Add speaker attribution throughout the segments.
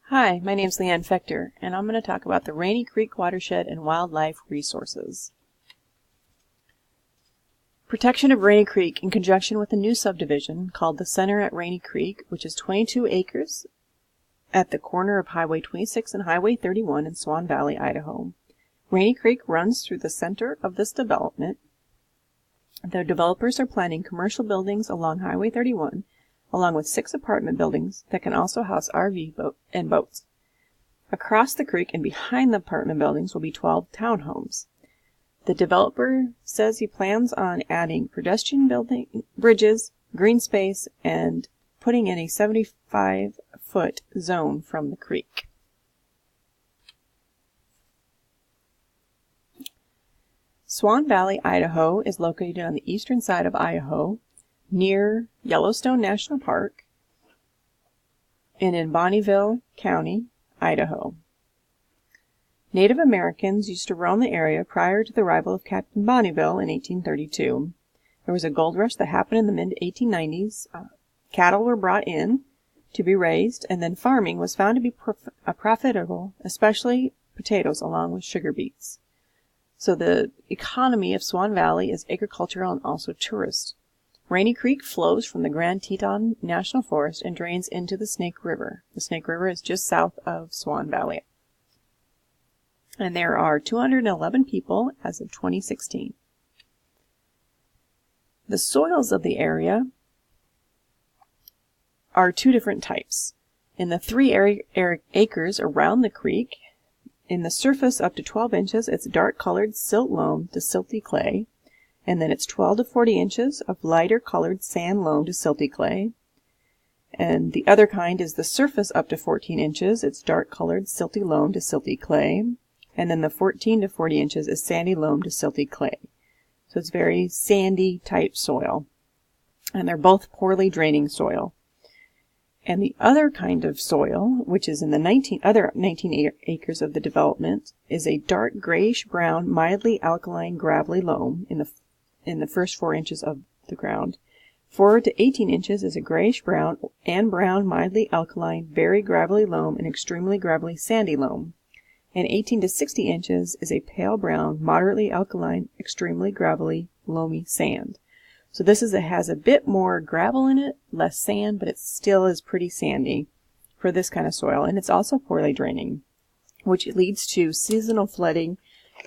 Speaker 1: Hi, my name's Leanne Fechter, and I'm going to talk about the Rainy Creek Watershed and Wildlife Resources. Protection of Rainy Creek in conjunction with a new subdivision called the Center at Rainy Creek, which is 22 acres at the corner of Highway 26 and Highway 31 in Swan Valley, Idaho. Rainy Creek runs through the center of this development. The developers are planning commercial buildings along Highway 31, along with 6 apartment buildings that can also house RV and boats. Across the creek and behind the apartment buildings will be 12 townhomes. The developer says he plans on adding pedestrian bridges, green space, and putting in a 75-foot zone from the creek. Swan Valley, Idaho is located on the eastern side of Idaho, near Yellowstone National Park, and in Bonneville County, Idaho. Native Americans used to roam the area prior to the arrival of Captain Bonneville in 1832. There was a gold rush that happened in the mid-1890s. Cattle were brought in to be raised, and then farming was found to be profitable, especially potatoes along with sugar beets. So the economy of Swan Valley is agricultural and also tourist. Rainy Creek flows from the Grand Teton National Forest and drains into the Snake River. The Snake River is just south of Swan Valley. And there are 211 people as of 2016. The soils of the area are 2 different types. In the 3 acres around the creek, in the surface up to 12 inches, it's dark colored silt loam to silty clay. And then it's 12 to 40 inches of lighter colored sand loam to silty clay. And the other kind is the surface up to 14 inches. It's dark colored silty loam to silty clay. And then the 14 to 40 inches is sandy loam to silty clay. So it's very sandy type soil. And they're both poorly draining soil. And the other kind of soil, which is in the other 19 acres of the development, is a dark grayish-brown, mildly alkaline, gravelly loam in the first 4 inches of the ground. 4 to 18 inches is a grayish-brown and brown, mildly alkaline, very gravelly loam and extremely gravelly sandy loam. And 18 to 60 inches is a pale brown, moderately alkaline, extremely gravelly, loamy sand. So this has a bit more gravel in it, less sand, but it still is pretty sandy for this kind of soil. And it's also poorly draining, which leads to seasonal flooding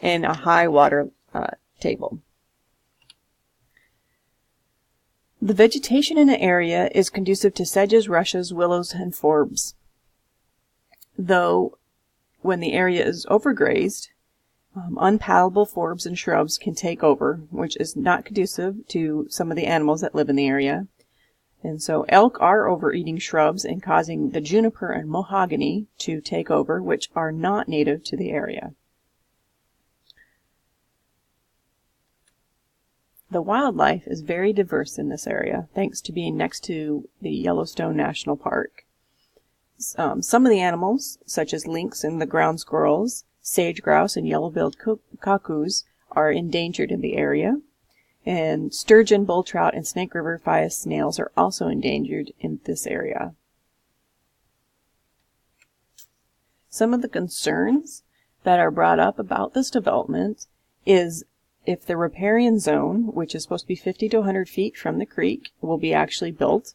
Speaker 1: and a high water table. The vegetation in the area is conducive to sedges, rushes, willows, and forbs. Though when the area is overgrazed, unpalatable forbs and shrubs can take over, which is not conducive to some of the animals that live in the area. And so elk are overeating shrubs and causing the juniper and mahogany to take over, which are not native to the area. The wildlife is very diverse in this area, thanks to being next to the Yellowstone National Park. Some of the animals, such as lynx and the ground squirrels, sage grouse, and yellow-billed cuckoos, are endangered in the area. And sturgeon, bull trout, and Snake River Fias snails are also endangered in this area. Some of the concerns that are brought up about this development is if the riparian zone, which is supposed to be 50 to 100 feet from the creek, will be actually built.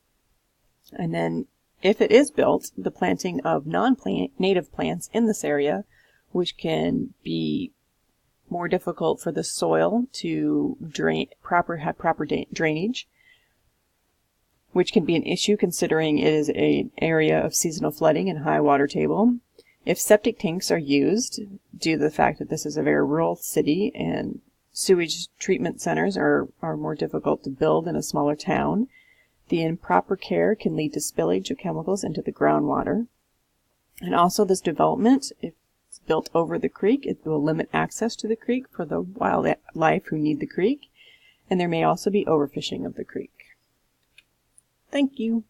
Speaker 1: And then if it is built, the planting of non-native plants in this area, which can be more difficult for the soil to have proper drainage, which can be an issue considering it is an area of seasonal flooding and high water table. If septic tanks are used, due to the fact that this is a very rural city and sewage treatment centers are more difficult to build in a smaller town, the improper care can lead to spillage of chemicals into the groundwater. And also this development, if it's built over the creek, it will limit access to the creek for the wildlife who need the creek, and there may also be overfishing of the creek. Thank you.